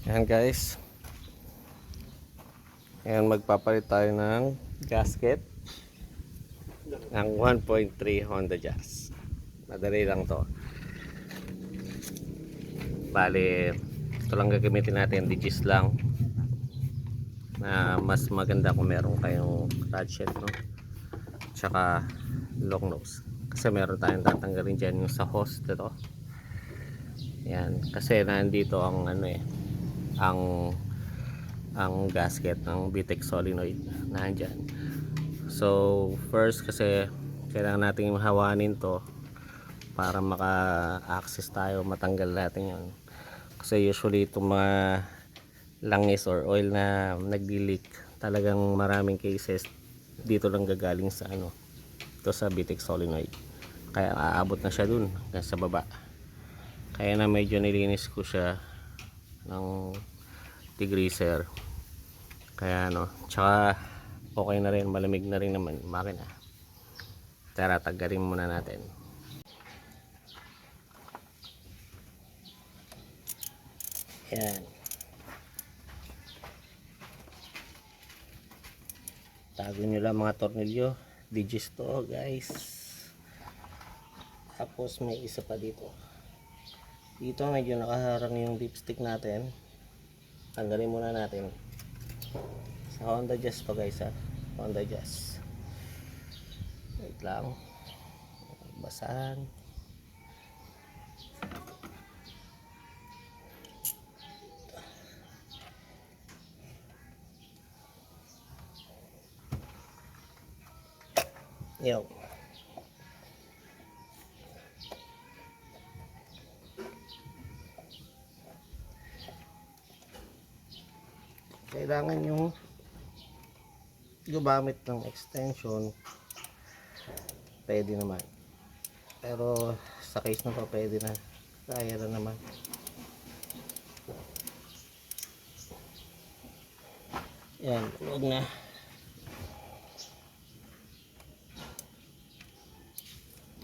Ayan guys, ayan magpapalit tayo ng gasket ng 1.3 Honda Jazz. Madali lang to. Bali, ito lang gagamitin natin, digis lang, na mas maganda kung meron kayong ratchet, no? Tsaka long nose, kasi meron tayong tatanggalin dyan yung sa hose dito. Yan, kasi nandito ang ang gasket ng VTEC solenoid nandyan. So first, kasi kailangan natin hawanin to para maka-access tayo, matanggal natin yan. Kasi usually itong mga langis or oil na nagli-leak, talagang maraming cases dito lang gagaling sa ito sa VTEC solenoid, kaya aabot na siya dun hanggang sa baba. Kaya na medyo nilinis ko siya ng degreaser, kaya tsaka okay na rin, malamig na rin naman makina. Tara, tanggalin muna natin. Yan, tago nyo lang mga tornilyo, digis to guys. Tapos may isa pa dito, medyo nakaharang yung dipstick natin, tanggalin muna natin. Sa Honda Jazz to guys, Honda Jazz. Wait lang, basahan. Yo. Kailangan yung gumamit ng extension, pwede naman, pero sa case na to pwede na, kaya na naman. Yan, huwag na.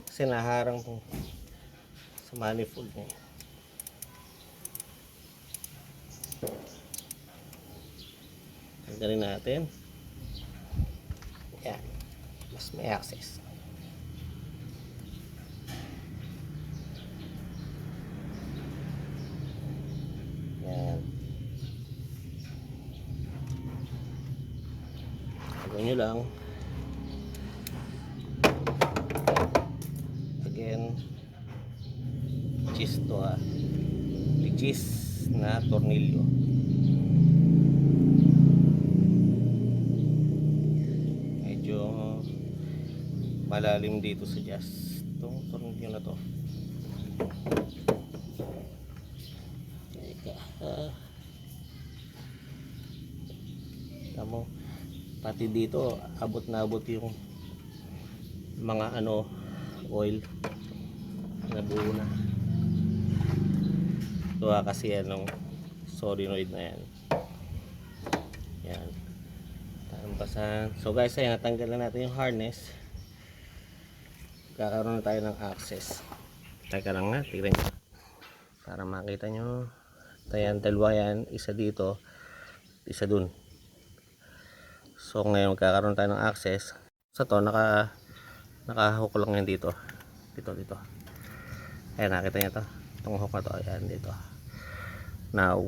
Kasi naharang po sa manifold niya. Tanggalin natin. Yan, mas may access. Yan, gawin nyo lang. Again, cheese to, cheese na tornilyo. Medyo malalim dito sa jazz itong tornilyo na to. Tamo, pati dito abot na abot yung mga oil na buo na. Ito kasi solenoid na yan. Yan, tampasan. So guys, ayan, natanggal na natin yung harness. Kakaroon na tayo ng access. Teka lang nga, tignan nyo para makita nyo. Ayan, dalawa yan, isa dito, isa dun. So ngayon magkakaroon tayo ng access. Sa to nakahook lang yan dito. Dito. Ayan, nakita nyo to. Itong hook na to, ayan dito. Now,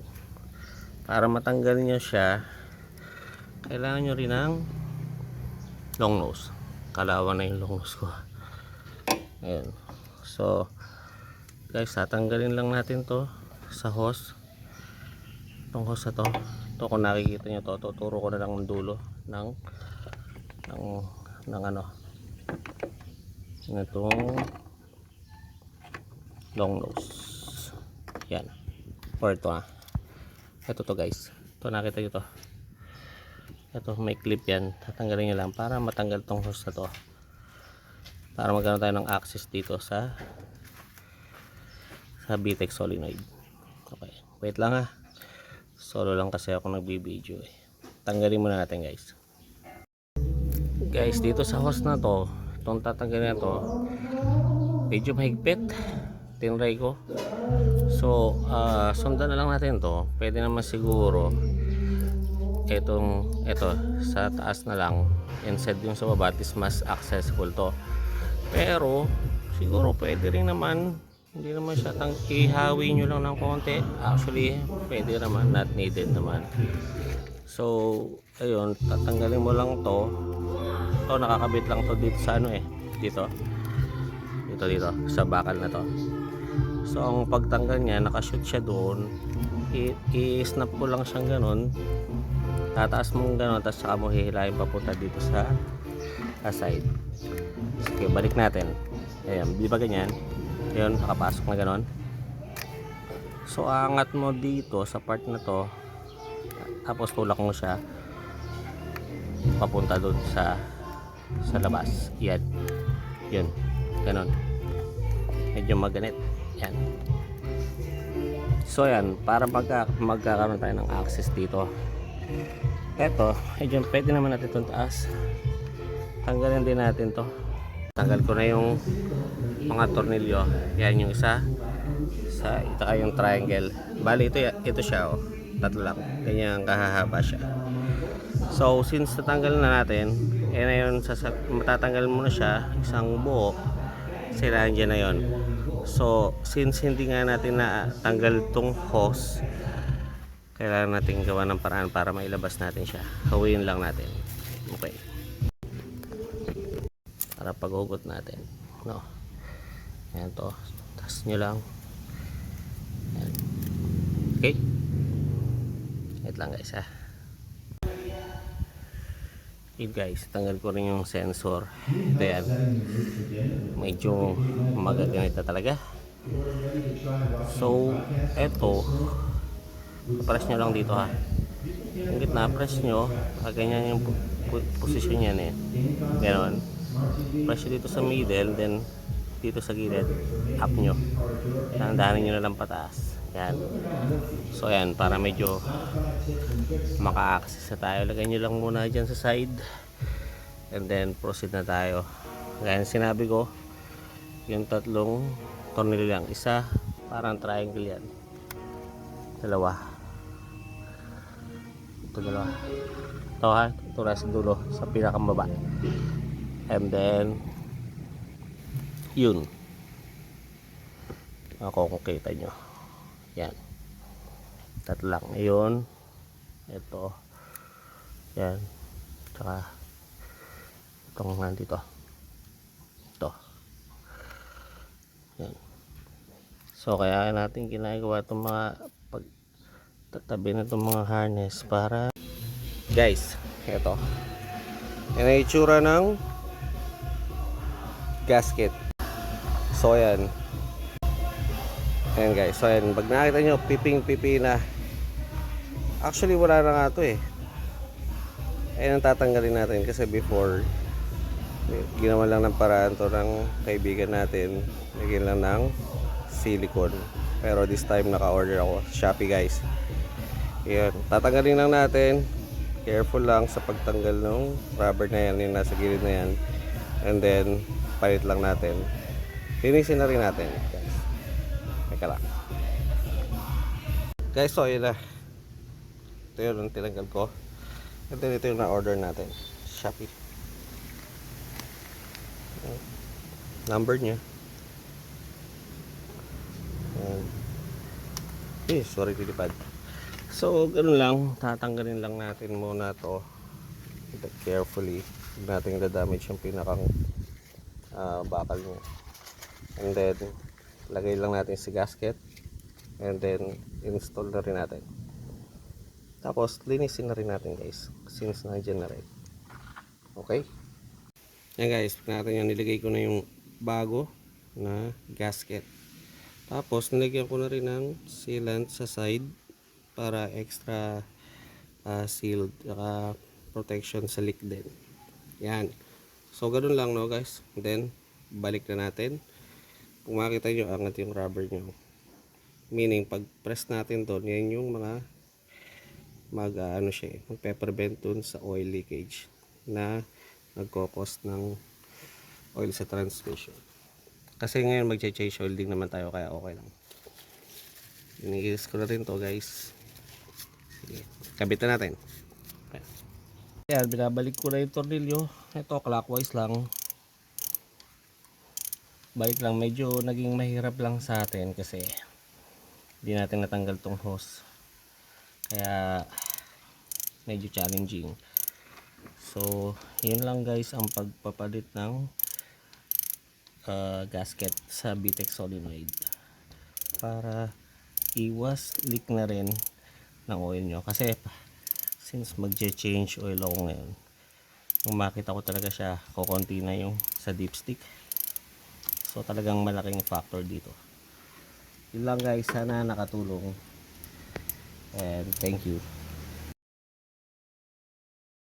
para matanggal nyo siya, kailangan nyo rin ng long nose. Kalawan na yung long nose ko. Ayan. So guys, tatanggalin lang natin to sa hose. Itong hose na to. Ito, kung nakikita nyo to, tuturo ko na lang ng dulo ng itong long nose. Yan, or ito ito to guys, ito nakita nyo to, ito may clip yan, tatanggalin nyo lang para matanggal tong hose na to, para magkaroon tayo ng access dito sa VTEC solenoid. Okay, wait lang solo lang kasi ako nagbibideo Tanggalin muna natin guys. Dito sa hose na to, itong tatanggalin na to, medyo mahigpit, tinry ko. So sundan na lang natin to. Pwede naman siguro ito sa taas na lang, instead yung sa baba is mas accessible to. Pero siguro pwede rin naman, hindi naman siya ihawi nyo lang ng konti. Actually pwede naman, not needed naman. So ayun, tatanggalin mo lang to. Nakakabit lang to dito sa ano dito sa bakal na to. So ang pagtanggal niya, nakashoot siya doon. I-snap ko lang siyang ganun, tataas mong ganun, tapos saka mo hihilahin papunta dito sa side. Sige, balik natin. Ayan, di ba ganyan? Ayun, nakapasok na ganun. So angat mo dito sa part na to, tapos tulak mo siya papunta doon sa labas. Yan, yun, ganun. Medyo maganit. Yan. So yan, para magkakaroon tayo ng access dito. Eto, medyo pwede naman natin itong taas. Tanggalin din natin to. Tanggal ko na yung mga tornilyo. Yan yung isa. Ito yung triangle. Bali ito siya tatlo lang. Ganyan kahahaba siya. So since natanggal na natin, na yun, matatanggal mo na siya isang buo. Sila dyan na yun. So since hindi nga natin natanggal tong hose, kailangan natin gawa ng paraan para mailabas natin siya. Hawiin lang natin. Okay. Para paghugot natin. No. Ayan to. Taas nyo lang. Ayan. Okay. Wait lang guys ha. Okay guys, tanggal ko rin yung sensor. Ito yan. Medyo magaganit na talaga. So, eto, press nyo lang dito ha. Yung gitna, press nyo. Ganyan yung posisyon yan Ganon. Press nyo dito sa middle, then dito sa gilid, up nyo. Dahanin nyo na lang pataas. Yan. So yan, para medyo maka-access na tayo. Lagay nyo lang muna dyan sa side. And then proceed na tayo. Gaya ng sinabi ko, yung tatlong tornilyo lang. Isa, parang triangle yan. Dalawa. Ito dalawa. Ito ha, ito na sa dulo, sa pinakambaba. And then yun. Ako kung kita nyo. Yan. Tatlo lang. Ayun. Ito. Yan. Tsaka itong nandito. Ito. Yan. So kaya natin ginagawa itong mga pagtatabi na itong mga harness para guys, ito. Yan ang itsura ng gasket. So yan. Ayan guys, so ayan, pag nakita nyo piping-pipi na, actually wala na nga ito ayan ang tatanggalin natin kasi before ginawa lang ng paraan to ng kaibigan natin, lagyan lang ng silicone, pero this time naka-order ako sa Shopee guys. Ayan, tatanggalin lang natin, careful lang sa pagtanggal ng rubber na yan, yung nasa gilid na yan, and then palit lang natin, linisin na rin natin guys. Teka lang guys, so yun na, ito yun ang tinanggal ko, and then ito yung na-order natin Shopee, number nya sorry dilipad. So ganun lang, tatanggalin lang natin muna to carefully, huwag natin damage yung pinakang bakal nya, and then lagay lang natin si gasket, and then install na rin natin, tapos linisin na rin natin guys since nandiyan na rin. Okay, yan guys, natin yan, nilagay ko na yung bago na gasket, tapos nilagyan ko na rin ng sealant sa side para extra sealed, saka protection sa leak din. Yan, so ganun lang no guys, then balik na natin. Kung makita nyo, angat yung rubber nyo, meaning pag press natin doon, yan yung mga mag-prevent dun sa oil leakage na nagkokos ng oil sa transmission. Kasi ngayon magche-change oil din naman tayo kaya okay lang. Iniilis ko na rin to guys. Sige, kabit na natin. Ayan, binabalik ko na yung tornilyo. Ito clockwise lang. Balik lang, medyo naging mahirap lang sa atin kasi hindi natin natanggal tong hose. Kaya medyo challenging. So, yun lang guys ang pagpapalit ng gasket sa VTEC solenoid para iwas leak na rin ng oil nyo. Kasi since magche-change oil ako ngayon, kung makita ko talaga siya, kukunti na yung sa dipstick. So talagang malaking factor dito. Yun lang guys, sana nakatulong and thank you.